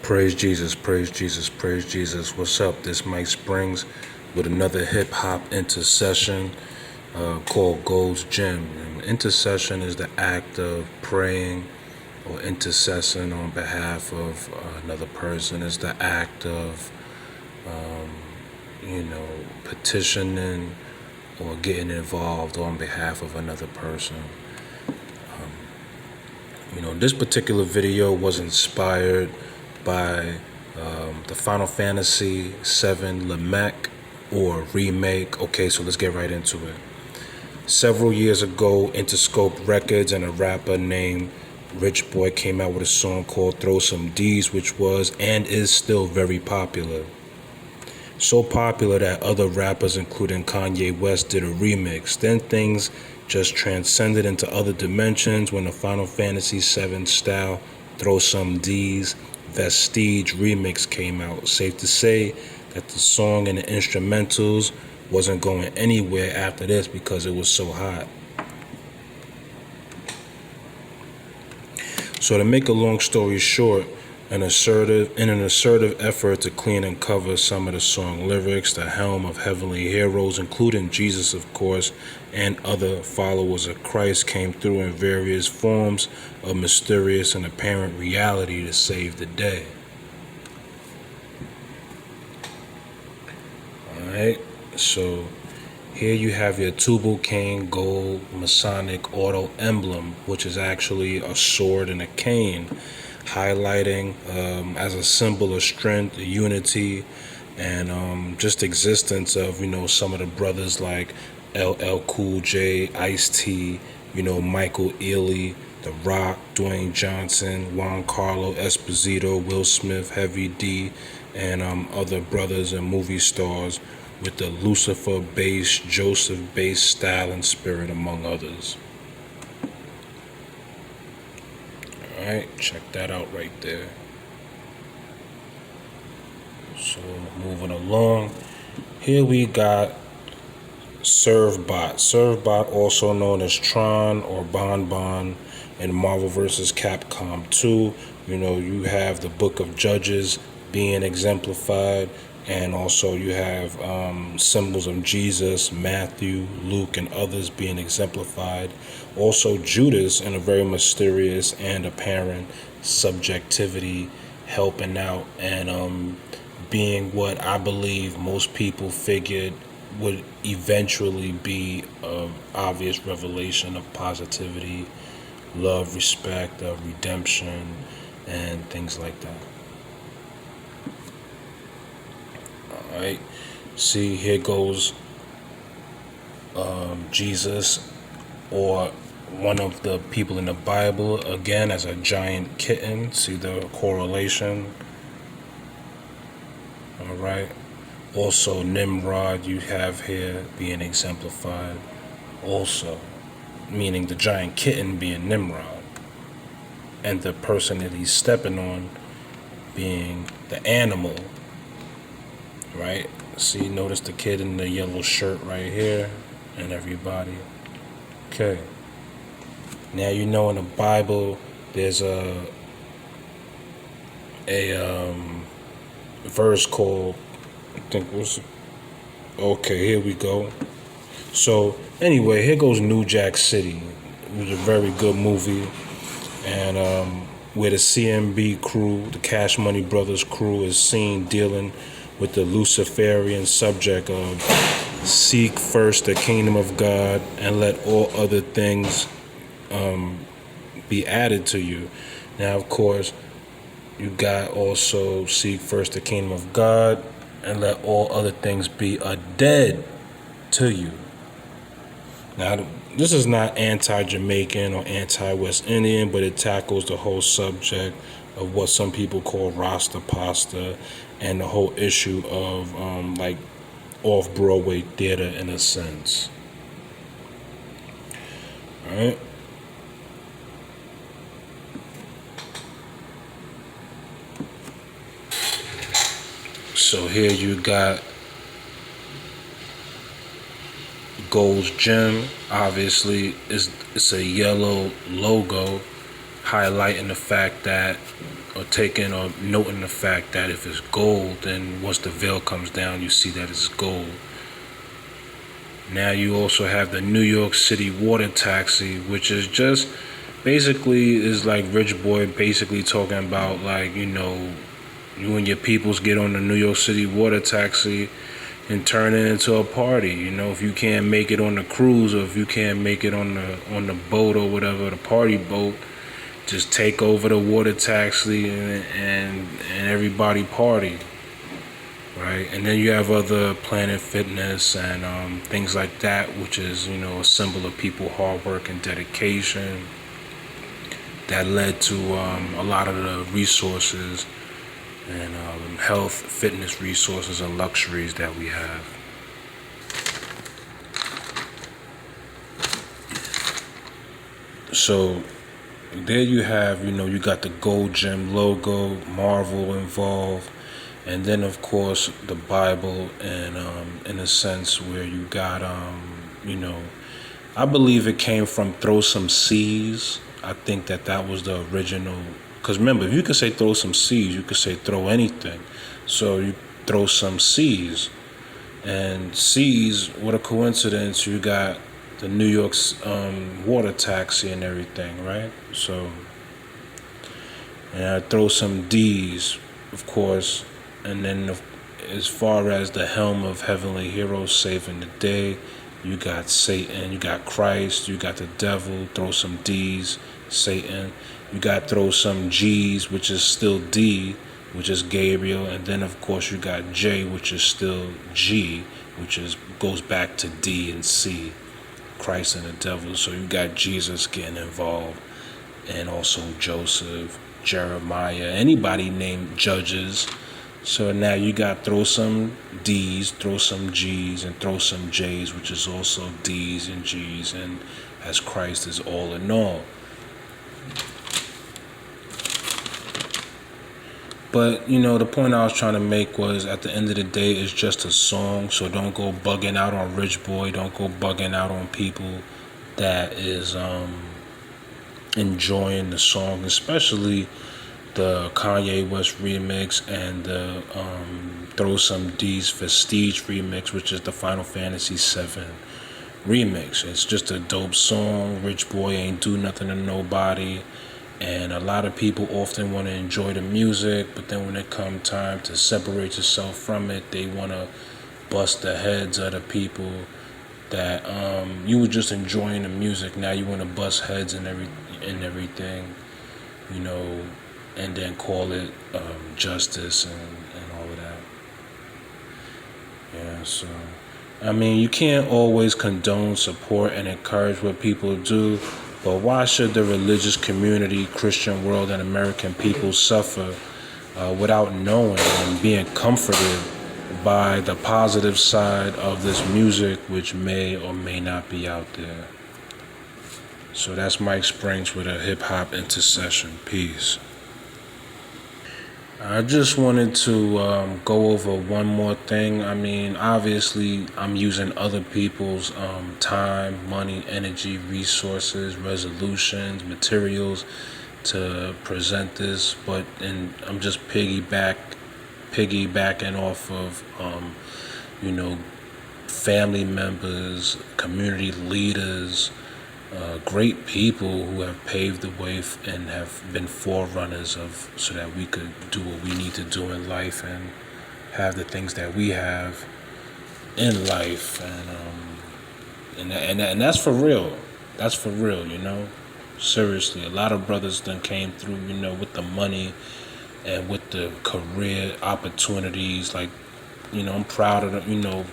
Praise Jesus, praise Jesus, praise Jesus. What's up? This Mike Springs with another hip-hop intercession called Gold's Gym. And intercession is the act of praying or intercession on behalf of another person. It's the act of, petitioning or getting involved on behalf of another person. This particular video was inspired by the Final Fantasy VII Lamech or remake. Okay, so let's get right into it. Several years ago, Interscope Records and a rapper named Rich Boy came out with a song called Throw Some D's, which was and is still very popular. So popular that other rappers, including Kanye West, did a remix. Then things just transcended into other dimensions when the Final Fantasy VII style Throw Some D's Vestige remix came out. Safe to say that the song and the instrumentals wasn't going anywhere after this because it was so hot. So to make a long story short, in an assertive effort to clean and cover some of the song lyrics, the helm of heavenly heroes, including Jesus, of course, and other followers of Christ, came through in various forms of mysterious and apparent reality to save the day. Alright, so here you have your Tubal Cain gold Masonic auto emblem, which is actually a sword and a cane, highlighting as a symbol of strength, unity, and just existence of, some of the brothers like LL Cool J, Ice-T, Michael Ealy, The Rock, Dwayne Johnson, Juan Carlo Esposito, Will Smith, Heavy D, and other brothers and movie stars with the Lucifer bass, Joseph bass style and spirit, among others. Alright, check that out right there. So moving along, here we got Servbot. Servbot, also known as Tron or Bon Bon in Marvel vs. Capcom 2. You have the Book of Judges being exemplified, and also you have symbols of Jesus, Matthew, Luke, and others being exemplified. Also Judas in a very mysterious and apparent subjectivity, helping out and being what I believe most people figured would eventually be an obvious revelation of positivity, love, respect, redemption, and things like that. Alright, see, here goes Jesus, or one of the people in the Bible, again as a giant kitten. See the correlation? Alright, also Nimrod you have here being exemplified, also meaning the giant kitten being Nimrod, and the person that he's stepping on being the animal. Right? See, notice the kid in the yellow shirt right here, and everybody. Okay. Now in the Bible there's a verse called, okay, here we go. So anyway, here goes New Jack City. It was a very good movie, and where the CMB crew, the Cash Money Brothers crew, is seen dealing with the Luciferian subject of seek first the kingdom of God and let all other things be added to you. Now, of course, you got also seek first the kingdom of God and let all other things be dead to you. Now, this is not anti-Jamaican or anti-West Indian, but it tackles the whole subject of what some people call Rasta Pasta and the whole issue of like off-Broadway theater in a sense. Alright. So here you got Gold's Gym. Obviously, it's a yellow logo highlighting the fact that or taking or noting the fact that if it's gold, then once the veil comes down, you see that it's gold. Now you also have the New York City water taxi, which is just basically is like Rich Boy basically talking about, like, you know, you and your peoples get on the New York City water taxi and turn it into a party. You know, if you can't make it on the cruise, or if you can't make it on the boat or whatever, the party boat, just take over the water taxi and everybody party. Right, and then you have other Planet Fitness and things like that, which is, you know, a symbol of people hard work and dedication that led to a lot of the resources and health, fitness resources and luxuries that we have. So there you have, you know, you got the Gold Gym logo, Marvel involved. And then, of course, the Bible, and in a sense where you got, you know, I believe it came from throw some C's. I think that was the original. Because remember, if you could say throw some C's, you could say throw anything. So you throw some C's. And C's, what a coincidence, you got the New York's water taxi and everything, right? So, and I throw some D's, of course. And then as far as the helm of heavenly heroes saving the day, you got Satan, you got Christ, you got the devil, throw some D's, Satan. You got throw some G's, which is still D, which is Gabriel. And then, of course, you got J, which is still G, which is goes back to D and C, Christ and the devil. So you got Jesus getting involved, and also Joseph, Jeremiah, anybody named Judges. So now you got throw some D's, throw some G's, and throw some J's, which is also D's and G's, and as Christ is all in all. But, you know, the point I was trying to make was, at the end of the day, it's just a song. So don't go bugging out on Rich Boy. Don't go bugging out on people that is enjoying the song, especially the Kanye West remix and the Throw Some D's Prestige remix, which is the Final Fantasy VII remix. It's just a dope song. Rich Boy ain't do nothing to nobody. And a lot of people often want to enjoy the music, but then when it come time to separate yourself from it, they want to bust the heads of the people that you were just enjoying the music. Now you want to bust heads and everything, you know, and then call it justice and all of that. Yeah, so, I mean, you can't always condone, support, and encourage what people do, but why should the religious community, Christian world, and American people suffer without knowing and being comforted by the positive side of this music, which may or may not be out there? So that's my experience with a hip-hop intercession. Peace. I just wanted to go over one more thing. I mean, obviously, I'm using other people's time, money, energy, resources, resolutions, materials to present this, but I'm just piggybacking off of, you know, family members, community leaders, great people who have paved the way and have been forerunners of, so that we could do what we need to do in life and have the things that we have in life, and that's for real. That's for real, you know. Seriously, a lot of brothers done came through, you know, with the money and with the career opportunities. Like, you know, I'm proud of them, you know.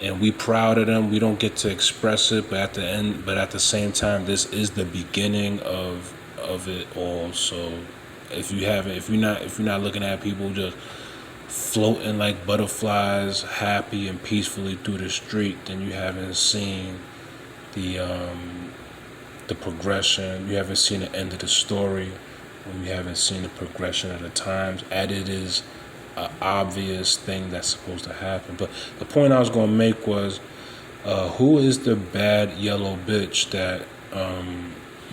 And we proud of them. We don't get to express it, but at the same time, this is the beginning of it all. So if you're not looking at people just floating like butterflies, happy and peacefully through the street, then you haven't seen the progression. You haven't seen the end of the story. And you haven't seen the progression of the times. And it is an obvious thing that's supposed to happen. But the point I was going to make was, who is the bad yellow bitch that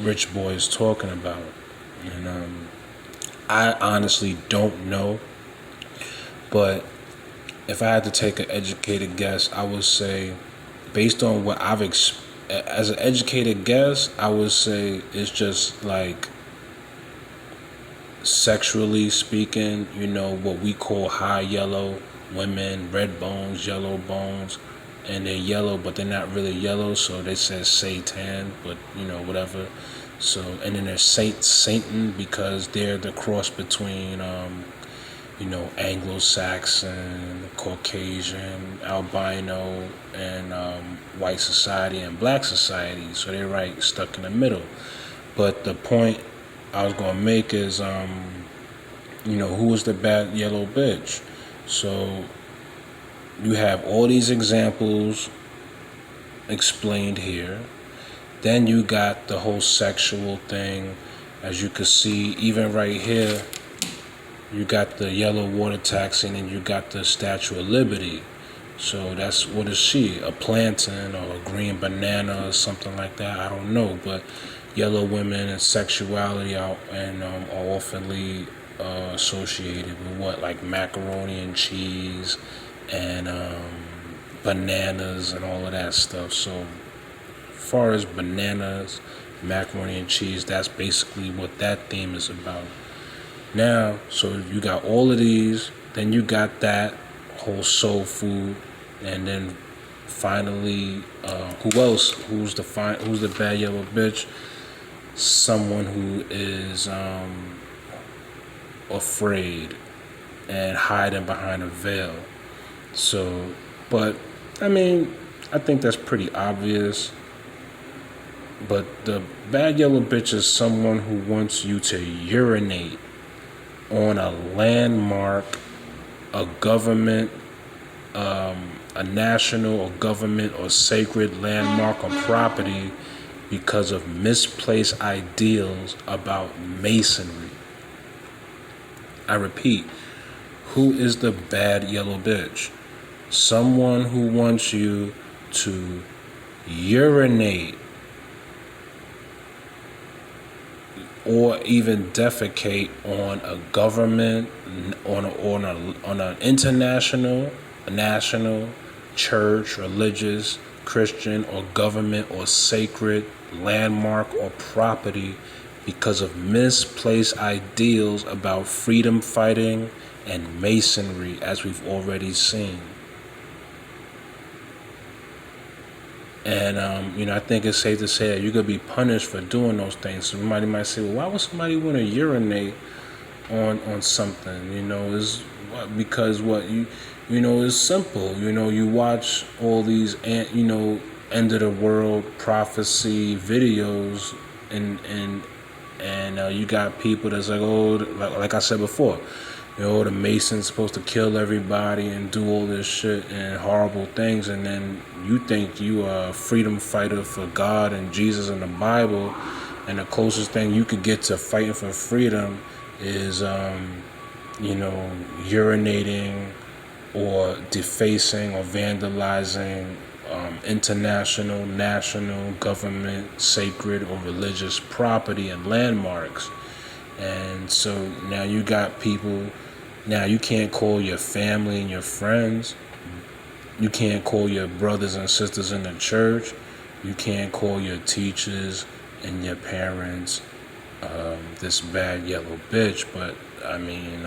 Rich Boy is talking about? And I honestly don't know, but if I had to take an educated guess, I would say, based on what as an educated guess, I would say it's just like sexually speaking, what we call high yellow women, red bones, yellow bones, and they're yellow, but they're not really yellow, so they say Satan, but whatever. So, and then there's Satan because they're the cross between, Anglo-Saxon, Caucasian, albino, and white society and black society. So they're right stuck in the middle. But the point I was gonna make is, who was the bad yellow bitch? So you have all these examples explained here. Then you got the whole sexual thing, as you can see, even right here. You got the yellow water taxi, and you got the Statue of Liberty. So what is she? A plantain or a green banana or something like that? I don't know, but yellow women and sexuality are oftenly associated with what, like macaroni and cheese and bananas and all of that stuff. So as far as bananas, macaroni and cheese, that's basically what that theme is about. Now, so you got all of these, then you got that whole soul food, and then finally, who else? Who's the bad yellow bitch? Someone who is afraid and hiding behind a veil. So, but I mean, I think that's pretty obvious. But the bad yellow bitch is someone who wants you to urinate on a landmark, a government, a national or government or sacred landmark or property because of misplaced ideals about masonry. I repeat, who is the bad yellow bitch? Someone who wants you to urinate or even defecate on a government, on an international, national, church, religious, Christian, or government or sacred landmark or property because of misplaced ideals about freedom fighting and masonry, as we've already seen. And, I think it's safe to say that you could be punished for doing those things. Somebody might say, well, why would somebody want to urinate on something? Is because it's simple. You watch all these, end of the world prophecy videos, and you got people that's like, oh, like I said before, the Mason's supposed to kill everybody and do all this shit and horrible things, and then you think you are a freedom fighter for God and Jesus and the Bible, and the closest thing you could get to fighting for freedom is, urinating or defacing or vandalizing international, national, government, sacred or religious property and landmarks. And so now you got people, now you can't call your family and your friends, you can't call your brothers and sisters in the church, you can't call your teachers and your parents this bad yellow bitch, but I mean,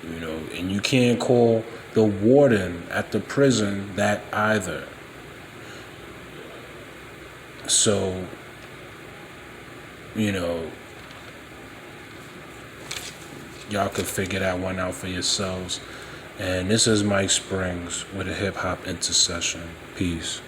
and you can't call the warden at the prison that either. So, y'all could figure that one out for yourselves. And this is Mike Springs with a Hip Hop Intersession. Peace.